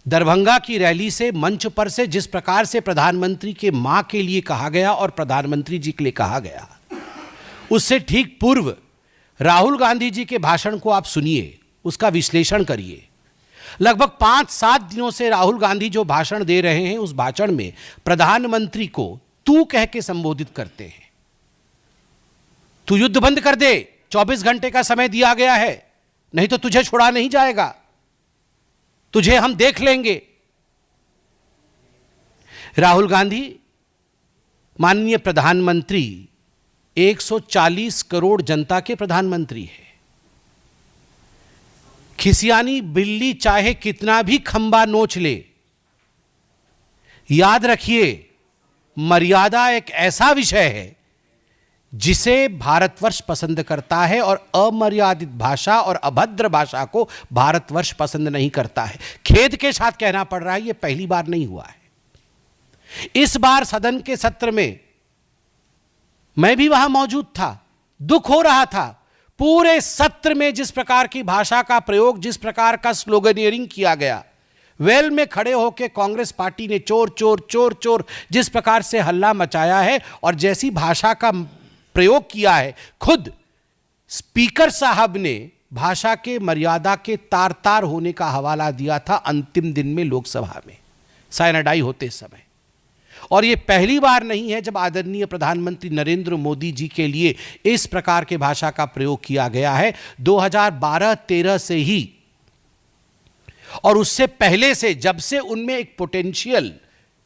दरभंगा की रैली से मंच पर से जिस प्रकार से प्रधानमंत्री के मां के लिए कहा गया और प्रधानमंत्री जी के लिए कहा गया, उससे ठीक पूर्व राहुल गांधी जी के भाषण को आप सुनिए, उसका विश्लेषण करिए। लगभग 5-7 दिनों से राहुल गांधी जो भाषण दे रहे हैं, उस भाषण में प्रधानमंत्री को तू कह के संबोधित करते हैं। तू युद्ध बंद कर दे, 24 घंटे का समय दिया गया है, नहीं तो तुझे छोड़ा नहीं जाएगा, तुझे हम देख लेंगे। राहुल गांधी माननीय प्रधानमंत्री 140 करोड़ जनता के प्रधानमंत्री है। खिसियानी बिल्ली चाहे कितना भी खंबा नोच ले, याद रखिए मर्यादा एक ऐसा विषय है जिसे भारतवर्ष पसंद करता है और अमर्यादित भाषा और अभद्र भाषा को भारतवर्ष पसंद नहीं करता है। खेद के साथ कहना पड़ रहा है, यह पहली बार नहीं हुआ है। इस बार सदन के सत्र में मैं भी वहां मौजूद था, दुख हो रहा था। पूरे सत्र में जिस प्रकार की भाषा का प्रयोग, जिस प्रकार का स्लोगनियरिंग किया गया, वेल में खड़े होकर कांग्रेस पार्टी ने चोर चोर चोर चोर जिस प्रकार से हल्ला मचाया है और जैसी भाषा का प्रयोग किया है, खुद स्पीकर साहब ने भाषा के मर्यादा के तार तार होने का हवाला दिया था अंतिम दिन में लोकसभा में साइनाडाई होते समय। और यह पहली बार नहीं है जब आदरणीय प्रधानमंत्री नरेंद्र मोदी जी के लिए इस प्रकार के भाषा का प्रयोग किया गया है। 2012-13 से ही और उससे पहले से, जब से उनमें एक पोटेंशियल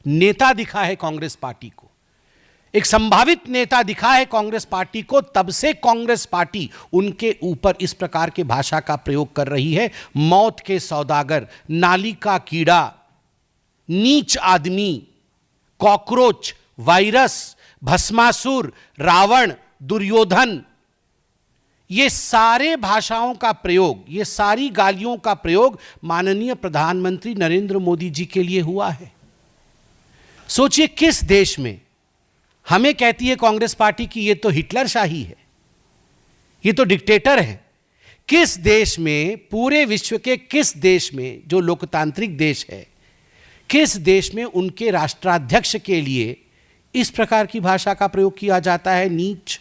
नेता दिखा है कांग्रेस पार्टी को, एक संभावित नेता दिखा है कांग्रेस पार्टी को, तब से कांग्रेस पार्टी उनके ऊपर इस प्रकार के भाषा का प्रयोग कर रही है। मौत के सौदागर, नाली का कीड़ा, नीच आदमी, कॉकरोच, वायरस, भस्मासुर, रावण, दुर्योधन, ये सारे भाषाओं का प्रयोग, ये सारी गालियों का प्रयोग माननीय प्रधानमंत्री नरेंद्र मोदी जी के लिए हुआ है। सोचिए किस देश में हमें कहती है कांग्रेस पार्टी कि ये तो हिटलर शाही है, ये तो डिक्टेटर है। किस देश में, पूरे विश्व के किस देश में जो लोकतांत्रिक देश है, किस देश में उनके राष्ट्राध्यक्ष के लिए इस प्रकार की भाषा का प्रयोग किया जाता है? नीच,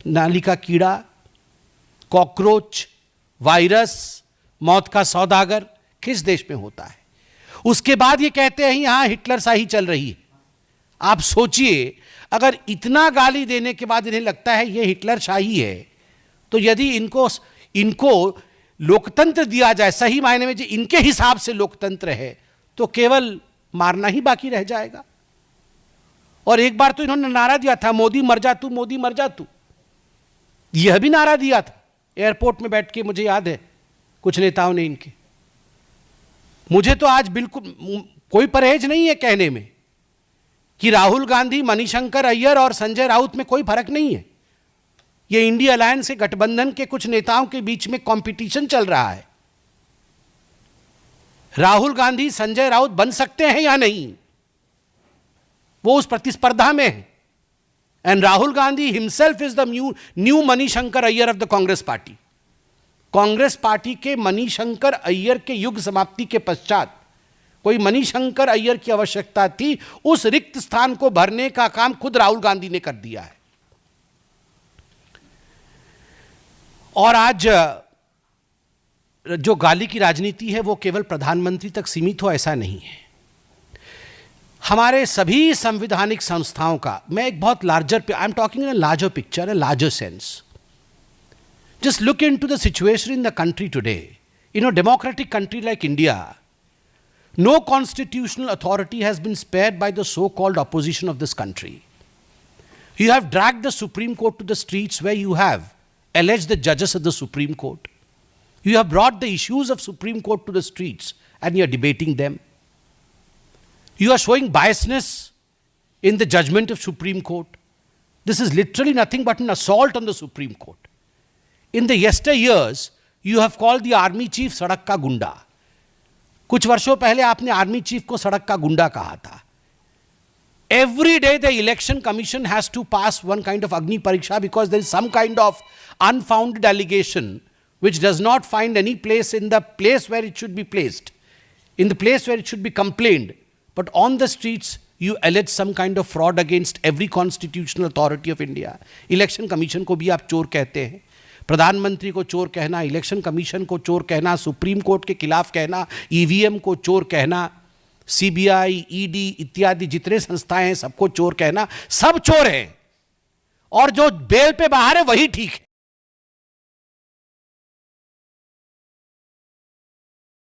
नाली का कीड़ा, कॉकरोच, वायरस, मौत का सौदागर, किस देश में होता है? उसके बाद ये कहते हैं यहां हिटलर शाही चल रही है। आप सोचिए, अगर इतना गाली देने के बाद इन्हें लगता है ये हिटलर शाही है, तो यदि इनको लोकतंत्र दिया जाए, सही मायने में जो इनके हिसाब से लोकतंत्र है, तो केवल मारना ही बाकी रह जाएगा। और एक बार तो इन्होंने नारा दिया था, मोदी मर जा तू, मोदी मर जा तू। यह भी नारा दिया था एयरपोर्ट में बैठ के, मुझे याद है कुछ नेताओं ने इनके। मुझे तो आज बिल्कुल कोई परहेज नहीं है कहने में कि राहुल गांधी, मणिशंकर अय्यर और संजय राउत में कोई फर्क नहीं है। यह इंडिया अलायंस के गठबंधन के कुछ नेताओं के बीच में कंपटीशन चल रहा है। राहुल गांधी संजय राउत बन सकते हैं या नहीं, वो उस प्रतिस्पर्धा में है। And Rahul Gandhi himself is the new Manishankar Iyer of the Congress party. Congress party के मणिशंकर अय्यर के युग समाप्ति के पश्चात कोई मणिशंकर अय्यर की आवश्यकता थी, उस रिक्त स्थान को भरने का काम खुद राहुल गांधी ने कर दिया है। और आज जो गाली की राजनीति है वो केवल प्रधानमंत्री तक सीमित हो, ऐसा नहीं है। हमारे सभी संवैधानिक संस्थाओं का, मैं एक बहुत larger, I am talking in a larger picture, a larger sense. Just look into the situation in the country today. In a democratic country like India, no constitutional authority has been spared by the so-called opposition of this country. You have dragged the Supreme Court to the streets where you have alleged the judges of the Supreme Court. You have brought the issues of Supreme Court to the streets and you are debating them. You are showing biasness in the judgment of Supreme Court. This is literally nothing but an assault on the Supreme Court. In the yesteryears, you have called the army chief सड़क का गुंडा. कुछ वर्षों पहले आपने army chief को सड़क का गुंडा कहा था. Every day the election commission has to pass one kind of Agni Pariksha because there is some kind of unfounded allegation which does not find any place in the place where it should be placed. in the place where it should be complained, but on the streets you allege some kind of fraud against every constitutional authority of India. Election commission को भी आप चोर कहते हैं, प्रधानमंत्री को चोर कहना, इलेक्शन कमीशन को चोर कहना, सुप्रीम कोर्ट के खिलाफ कहना, ईवीएम को चोर कहना, सीबीआई, ईडी इत्यादि जितने संस्थाएं हैं सबको चोर कहना, सब चोर हैं और जो बेल पे बाहर है वही ठीक है।